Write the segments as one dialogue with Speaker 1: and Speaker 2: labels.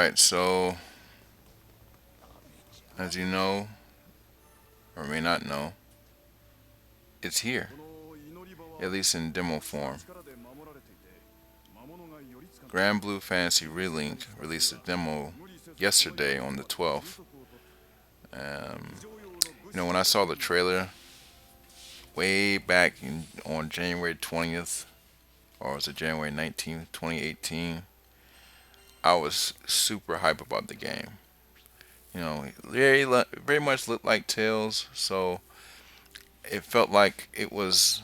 Speaker 1: Alright, so as you know, or may not know, it's here, at least in demo form. Granblue Fantasy Relink released a demo yesterday on the 12th. Um, when I saw the trailer way back on January 20th, or was it January 19th, 2018, I was super hype about the game. Very much looked like Tails, so it felt like it was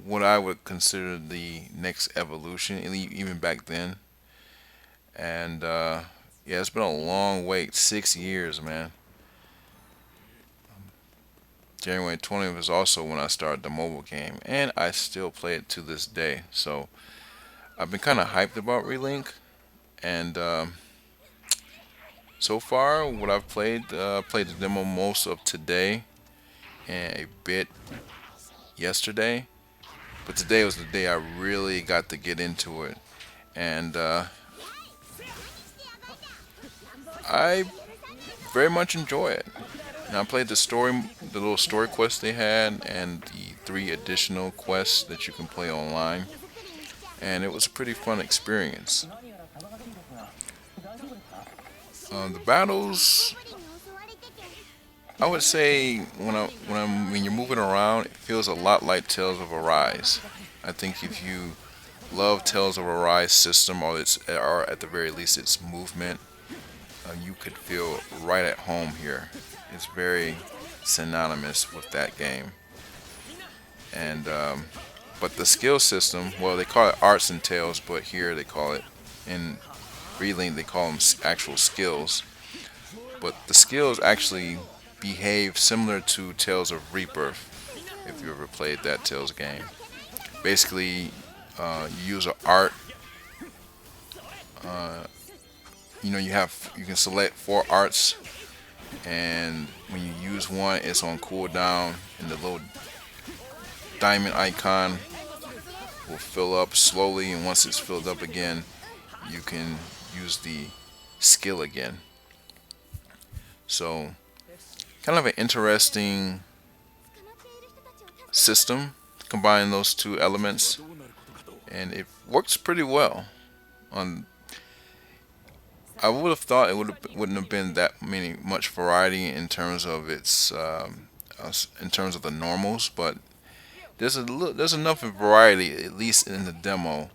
Speaker 1: what I would consider the next evolution, even back then. And yeah, it's been a long wait, 6 years, man. January 20th was also when I started the mobile game, and I still play it to this day. So I've been kind of hyped about Relink, and so far what I've played the demo most of today and a bit yesterday. But today was the day I really got to get into it, and I very much enjoy it. And I played the little story quest they had, and the three additional quests that you can play online, and it was a pretty fun experience. The battles, I would say, when you're moving around, it feels a lot like Tales of Arise. I think if you love Tales of Arise system, or at the very least its movement, you could feel right at home here. It's very synonymous with that game. And but the skill system, well, they call it arts and tales, but here they call it in Relink they call them actual skills. But the skills actually behave similar to Tales of Rebirth, if you ever played that Tales game. Basically, you use an art. Uh, you can select four arts, and when you use one, it's on cooldown, and the little diamond icon will fill up slowly, and once it's filled up again, you can use the skill again. So, kind of an interesting system combining those two elements, and it works pretty well. On I would have thought wouldn't have been that much variety in terms of in terms of the normals, but there's enough variety, at least in the demo.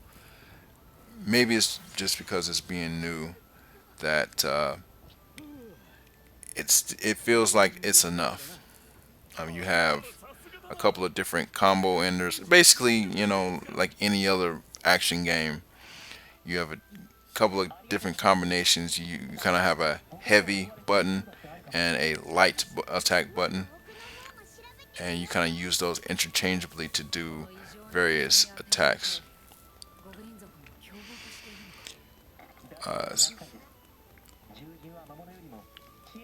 Speaker 1: Maybe it's just because it's being new that it feels like it's enough. You have a couple of different combo enders. Basically, like any other action game, you have a couple of different combinations. You kind of have a heavy button and a light attack button, and you kind of use those interchangeably to do various attacks. Uh,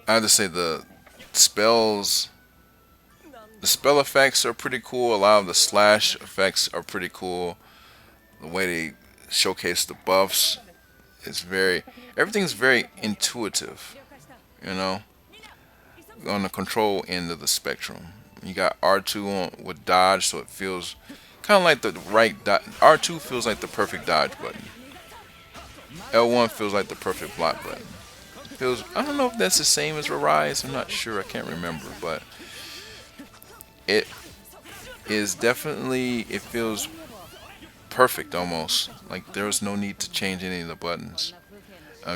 Speaker 1: I have to say the spell effects are pretty cool. A lot of the slash effects are pretty cool. The way they showcase the buffs is everything's very intuitive. You know, on the control end of the spectrum, you got R2 with dodge, so it feels kind of like the right R2 feels like the perfect dodge button. L1 feels like the perfect block button. I don't know if that's the same as Rise. I'm not sure. I can't remember, but it is definitely. It feels perfect almost. Like there's no need to change any of the buttons.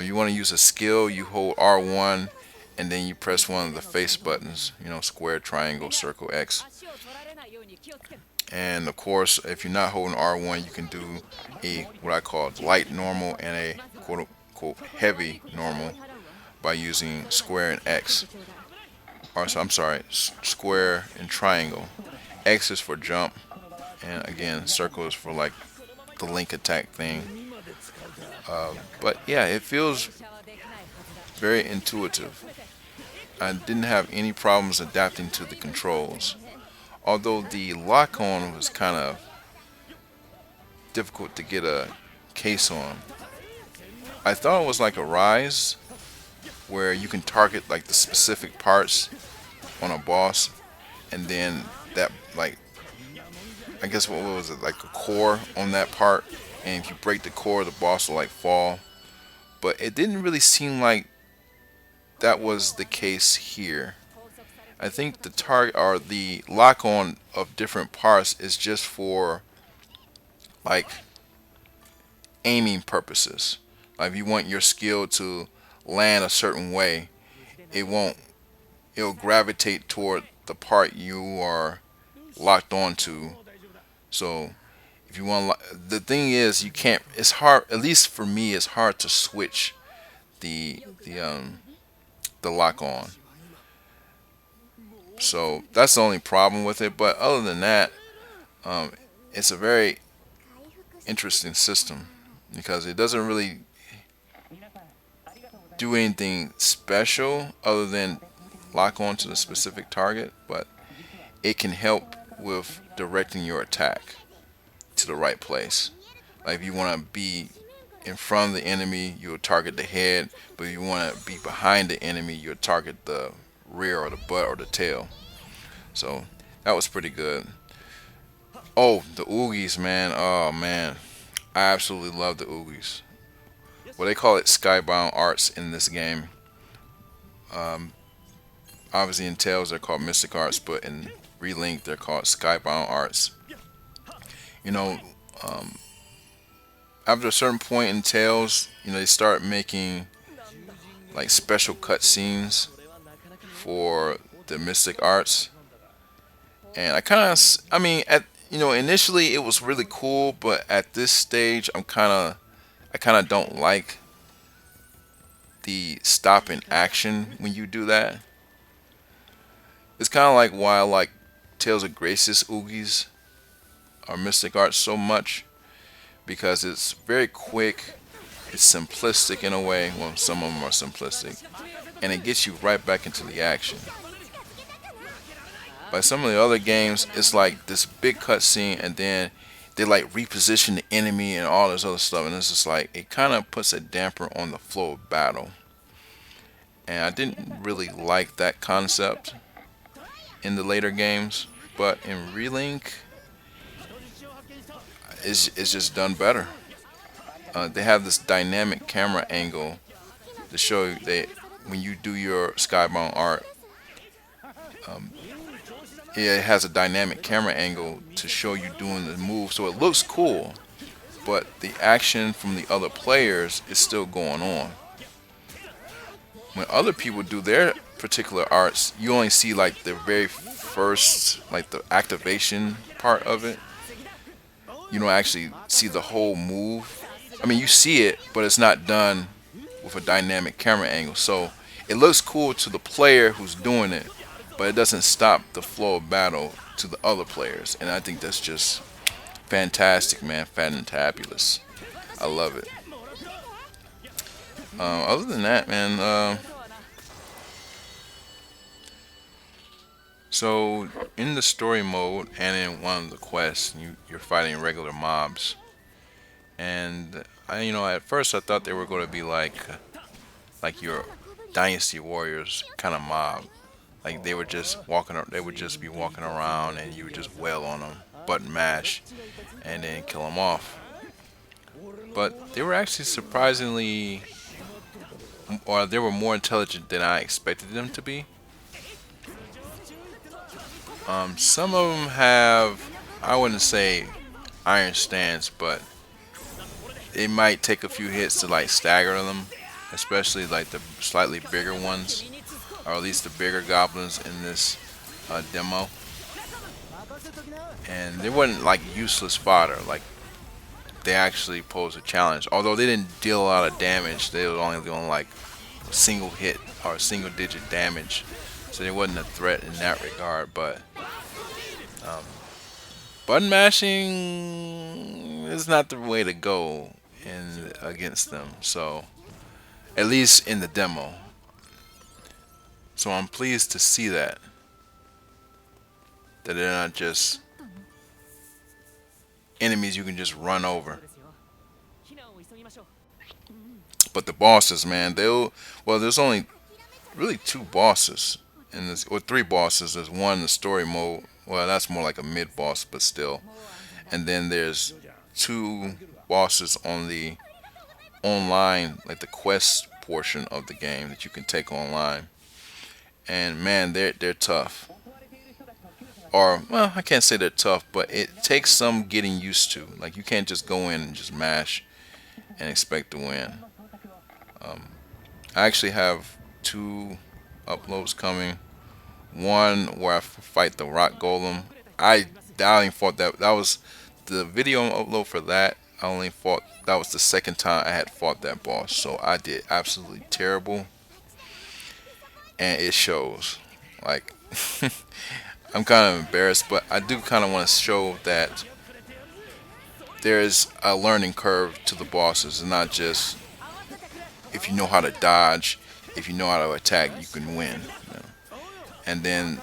Speaker 1: You want to use a skill, you hold R1, and then you press one of the face buttons. Square, triangle, circle, X. And of course, if you're not holding R1, you can do what I call light normal and a quote unquote heavy normal by using square and X. Or so I'm sorry, square and triangle. X is for jump, and again, circle is for like the link attack thing. But yeah, it feels very intuitive. I didn't have any problems adapting to the controls. Although the lock on was kind of difficult to get a case on. I thought it was like a Rise, where you can target like the specific parts on a boss, and then that, like, I guess what was it, like a core on that part, and if you break the core, the boss will like fall. But it didn't really seem like that was the case here. I think the target or the lock on of different parts is just for like aiming purposes. Like if you want your skill to land a certain way, it won't it'll gravitate toward the part you are locked onto. So if you want, the thing is, you can't. It's hard. At least for me, it's hard to switch the the um the lock on. So that's the only problem with it. But other than that, um, it's a very interesting system because it doesn't really do anything special other than lock on to the specific target, but it can help with directing your attack to the right place. Like if you want to be in front of the enemy, you'll target the head, but if you want to be behind the enemy, you'll target the rear or the butt or the tail. So that was pretty good. Oh, the oogies, man. Oh man, I absolutely love the oogies. Well, they call it skybound arts in this game. Um, Obviously in Tales they're called mystic arts, but in Relink they're called skybound arts. You know, um, after a certain point in Tales, they start making like special cutscenes for the mystic arts, and I mean, initially it was really cool, but at this stage, I kind of don't like the stop in action when you do that. It's kind of like why I like Tales of Grace's Oogies or Mystic Arts so much, because it's very quick, it's simplistic in a way. Well, some of them are simplistic, and it gets you right back into the action. By some of the other games, it's like this big cutscene, and then they like reposition the enemy and all this other stuff, and it's just like it kind of puts a damper on the flow of battle. And I didn't really like that concept in the later games, but in Relink, it's just done better. They have this dynamic camera angle to show you that when you do your skybound art, um, it has a dynamic camera angle to show you doing the move, so it looks cool, but the action from the other players is still going on. When other people do their particular arts, you only see like the very first, like the activation part of it. You don't actually see the whole move. I mean, you see it, but it's not done with a dynamic camera angle. So it looks cool to the player who's doing it, but it doesn't stop the flow of battle to the other players. And I think that's just fantastic, man. Fantabulous. I love it. Other than that, man, so in the story mode and in one of the quests, you're fighting regular mobs, and at first I thought they were going to be like your Dynasty Warriors kind of mob, like they would just be walking around, and you would just wail on them, button mash, and then kill them off. But they were actually surprisingly, or they were more intelligent than I expected them to be. Some of them have, I wouldn't say iron stance, but it might take a few hits to like stagger them, especially like the slightly bigger ones, or at least the bigger goblins in this demo. And they weren't like useless fodder, like they actually pose a challenge. Although they didn't deal a lot of damage, they were only doing like single hit or single digit damage, so they wasn't a threat in that regard. But um, button mashing is not the way to go in against them. So at least in the demo. So I'm pleased to see that they're not just enemies you can just run over. But the bosses, man, they'll well, there's only really two bosses in this, or three bosses. There's one in the story mode. Well, that's more like a mid boss, but still. And then there's two bosses on the online, like the quest portion of the game that you can take online. And man, they're tough. Or well, I can't say they're tough, but it takes some getting used to. Like you can't just go in and just mash and expect to win. Um, I actually have two uploads coming. One where I fight the rock golem. I only fought that. That was the video upload for that. I only fought. That was the second time I had fought that boss. So I did absolutely terrible, and it shows. Like I'm kind of embarrassed, but I do kind of want to show that there's a learning curve to the bosses, and not just if you know how to dodge, if you know how to attack, you can win. You know? And then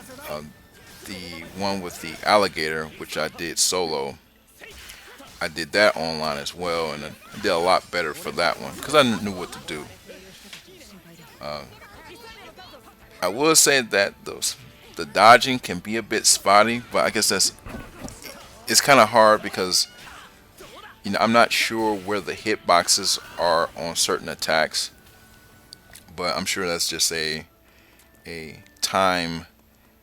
Speaker 1: the one with the alligator, which I did solo, I did that online as well, and I did a lot better for that one because I knew what to do. Uh, I will say that the dodging can be a bit spotty, but I guess it's kind of hard because I'm not sure where the hitboxes are on certain attacks, but I'm sure that's just a time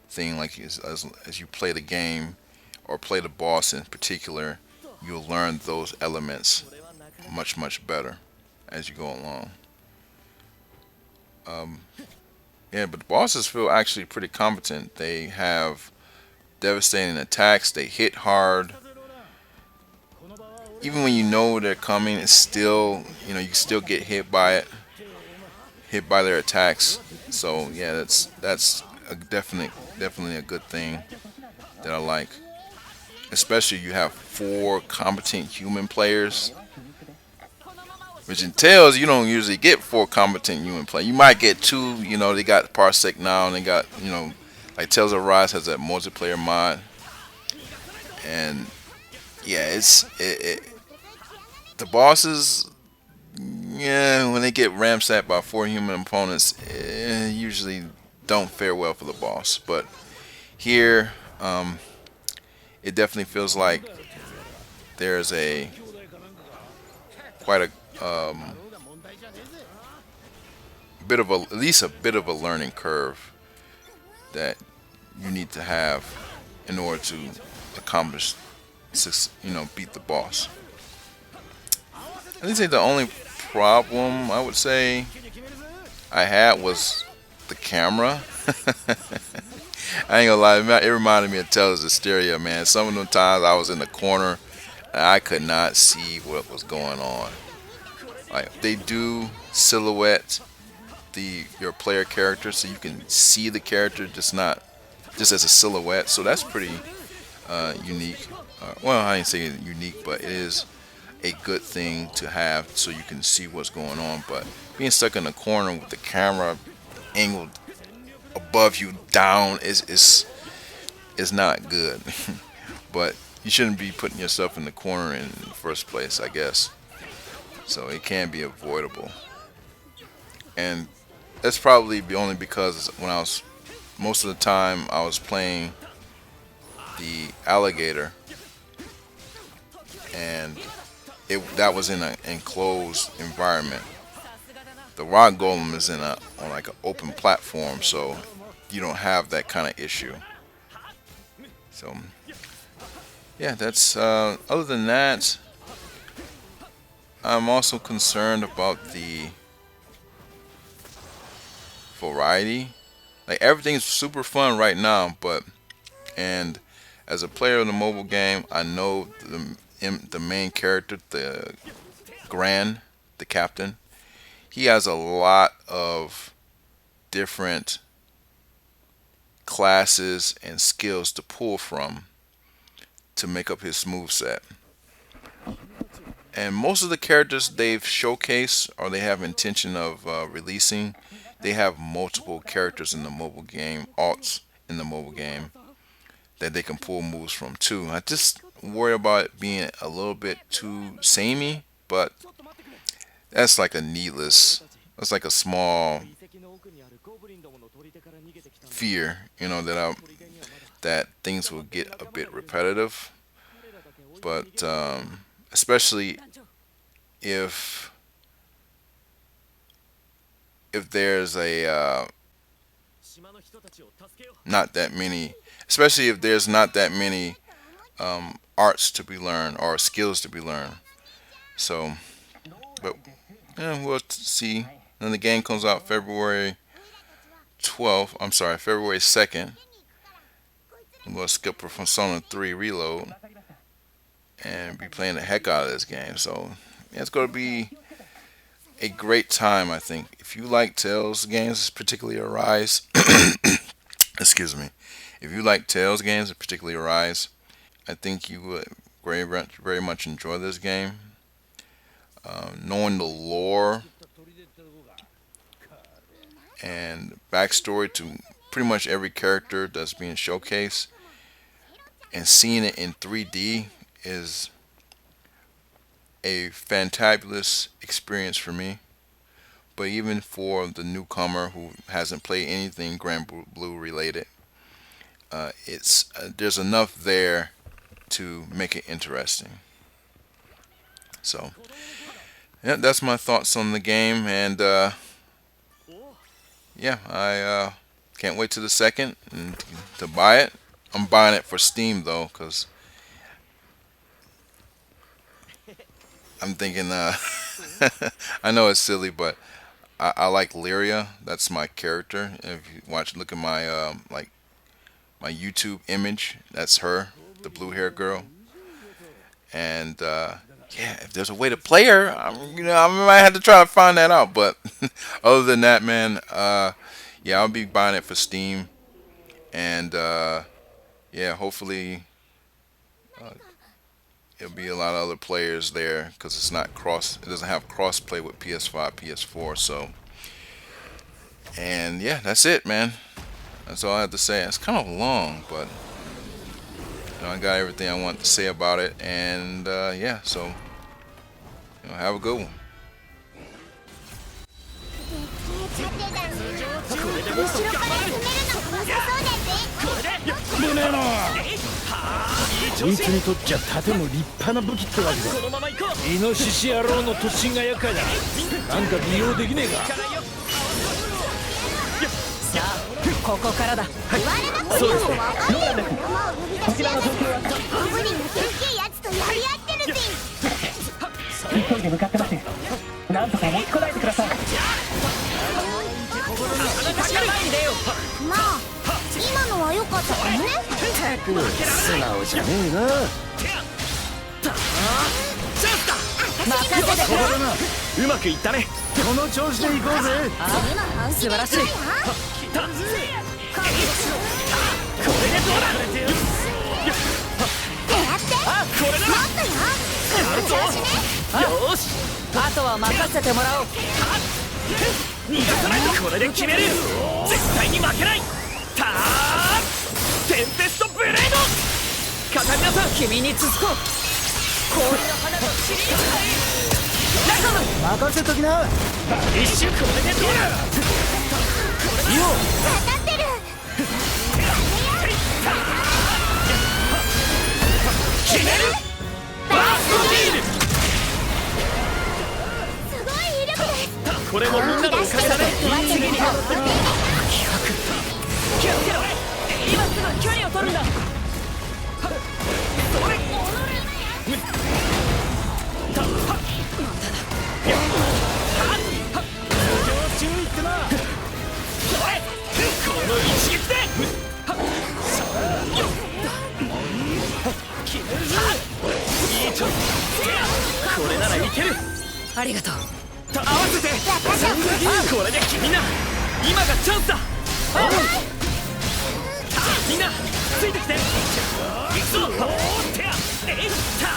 Speaker 1: thing. Like as you play the game or play the boss in particular, you'll learn those elements much better as you go along. Um, yeah, but the bosses feel actually pretty competent. They have devastating attacks. They hit hard. Even when you know they're coming, it's still you still get hit by it, hit by their attacks. So yeah, that's a definitely a good thing that I like. Especially you have four competent human players, which entails you don't usually get four competent human players. You might get two. They got Parsec now, and they got like Tales of Rise has that multiplayer mod, and yeah, the bosses. Yeah, when they get ramsacked by four human opponents, usually don't fare well for the boss. But here, it definitely feels like there's a quite a bit of at least a bit of a learning curve that you need to have in order to accomplish, beat the boss. I think the only problem I would say I had was the camera. I ain't gonna lie, it reminded me of Tales of Hysteria, man. Some of the times I was in the corner and I could not see what was going on. Like they do silhouette your player character so you can see the character, just as a silhouette. So that's pretty unique. Well, I didn't say unique, but it is a good thing to have so you can see what's going on. But being stuck in the corner with the camera angled above you down is not good. But you shouldn't be putting yourself in the corner in the first place, I guess. So it can be avoidable. And that's probably only because when most of the time I was playing the alligator, and that was in an enclosed environment. The rock golem is on like an open platform, so you don't have that kind of issue. So yeah, that's other than that, I'm also concerned about the variety. Like everything's super fun right now, and as a player of the mobile game, I know the main character, the captain, he has a lot of different classes and skills to pull from to make up his moveset. And most of the characters they've showcased or they have intention of releasing, they have multiple characters in the mobile game, alts in the mobile game that they can pull moves from too. I just worry about it being a little bit too samey, but That's like a needless. That's like a small fear, that things will get a bit repetitive. But especially if there's a not that many, especially if there's not that many arts to be learned or skills to be learned. So, but yeah, we'll see. Then the game comes out February 12th. I'm sorry, February 2nd. We'll skip from Persona 3 Reload and be playing the heck out of this game. So, yeah, it's going to be a great time, I think. If you like Tales games, particularly Arise, excuse me. If you like Tales games, particularly Arise, I think you would very much enjoy this game. Knowing the lore and backstory to pretty much every character that's being showcased and seeing it in 3D is a fantabulous experience for me. But even for the newcomer who hasn't played anything Granblue related, it's there's enough there to make it interesting. So, yeah, that's my thoughts on the game, and yeah, I can't wait to the second and to buy it. I'm buying it for Steam though, because I'm thinking, I know it's silly, but I like Lyria. That's my character. If you look at my my YouTube image, that's her, the blue hair girl. And yeah, if there's a way to play her, I might have to try to find that out. But other than that, man, yeah, I'll be buying it for Steam, and yeah, hopefully it'll be a lot of other players there because it's not cross. It doesn't have cross play with PS5, PS4. So, and yeah, that's it, man. That's all I have to say. It's kind of long, but I got everything I want to say about it, and yeah, so have a good one.
Speaker 2: こいつにとっちゃ盾も立派な武器ってわけだ。イノシシ野郎の突進が厄介だ。なんか利用できねえか。さあ、ここからだ。はい、そうですね。ローランです。こちらの状況はゴブリンのでっけえやつとやり合ってるぜ。急いで向かってます。なんとか持ちこらえてください。私が前に出よう。まあ、今のは良かったかもね。ったく素直じゃねえな。任せてくれ。うまくいったね。この調子で行こうぜ。素晴らしい。これでどうだ。やって。これだ。もっとよ。この調子ね。よし。あとは任せてもらおう。逃がさないとこれで決める。絶対に負けない。ターンテンペストブレード。かかりなさい。君に続こう。氷の花とチリーライトム任せときな。一瞬これでどうだ。よう当たってる。決める。バーストビール。すごい威力です。これもみんなのおかげだね。次に気をつけろ。今すぐ距離を取るんだ。それ注意ってな。この一撃で決めるぞ。いい調子。これならいける。ありがとう。合わせて。これで君な。今がチャンスだ。みんなついてきて。行くぞ。てやえいた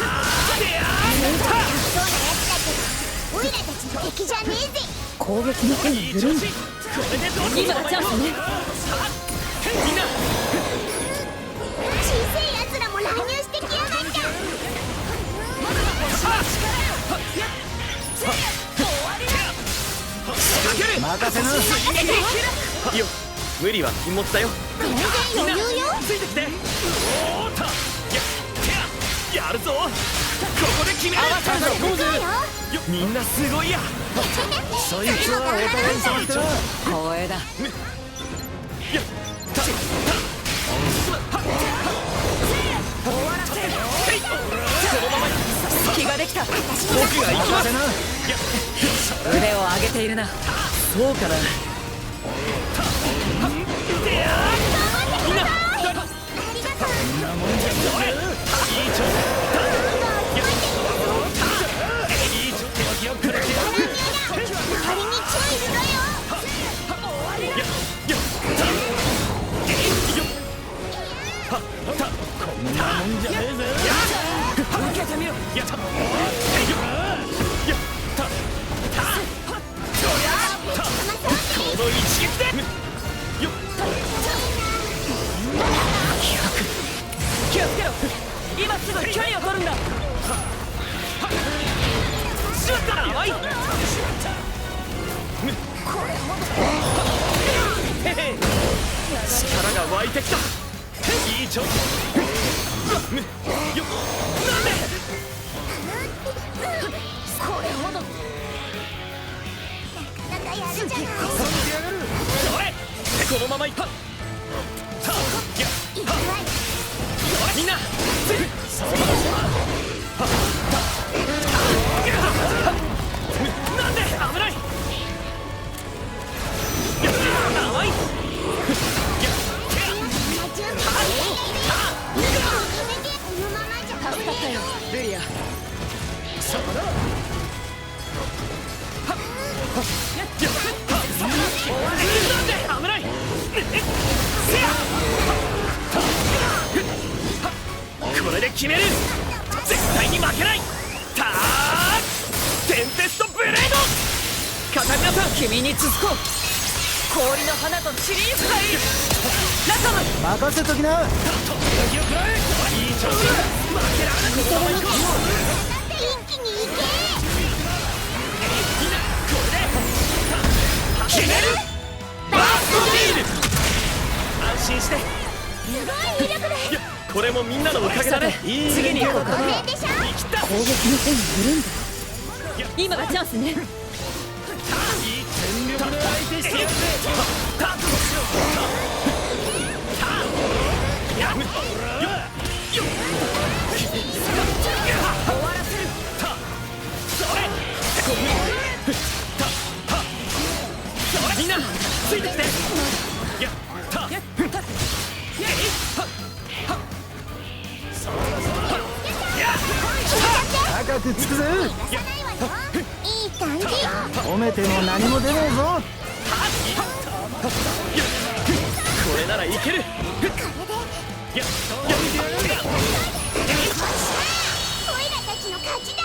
Speaker 2: てやそうなやつだけどオイラたちの敵じゃねえぜ。攻撃の手が緩んで。今がチャンスね。みんな小さいやつらも乱入してきやがった。まだだ。ける。
Speaker 3: 任せな。
Speaker 2: よ、無理は禁物だよ。
Speaker 4: 全然余裕よ。
Speaker 2: ついてきて。おーっと、やるぞ。ここで決める。みんなすごいや。
Speaker 3: そいつはお互い様ってな。
Speaker 5: 光栄だ。隙ができた。
Speaker 2: 僕が行きます。
Speaker 5: 腕を上げているな。
Speaker 2: そうかな。みんな。受けてみろ。この一撃で。気をつけろ。今すぐ距離を取るんだ。シュッとな。甘い。力が湧いてきた。いい調子。よっ、なんで。
Speaker 4: これほどなかなかやるじゃない。
Speaker 2: それ、このままいった。みんななんで危ない。甘い。
Speaker 5: 助かったよ、ルリア。
Speaker 2: なんで危ない。これで決める。絶対に負けない。ターテンペストブレード。カタリナさん、
Speaker 5: 君に続こう。氷の花とチリーフがいる。ラカム、
Speaker 3: 任せときな。
Speaker 2: いい調子。負けられない。このまま行こう。
Speaker 4: 一気に行け。
Speaker 2: みんなこれで決める。バーストビール。安心して。
Speaker 4: すごい威力だ。
Speaker 2: いや、これもみんなのおかげだね。
Speaker 5: 次に行こうか。
Speaker 4: ごめんでしょ。
Speaker 2: 生きた。
Speaker 5: 攻撃の手に緩んだ。今がチャンスね。
Speaker 2: 全力で相手してやるぜ。みんなついてきて。
Speaker 3: 高くつくぜ。
Speaker 4: いい感じ。
Speaker 3: 褒めても何も出ねえぞ。
Speaker 2: これならいける。
Speaker 4: オイラたちの勝ちだ。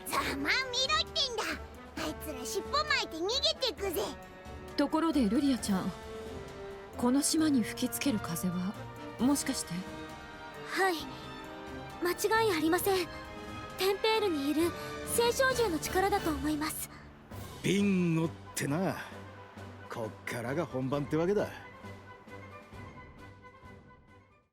Speaker 4: ざまあみろってんだ。あいつら尻尾巻いて逃げてくぜ。
Speaker 5: ところでルリアちゃん、この島に吹きつける風はもしかして。
Speaker 4: はい、間違いありません。テンペールにいる青少獣の力だと思います。
Speaker 3: ビンゴってな。こっからが本番ってわけだ。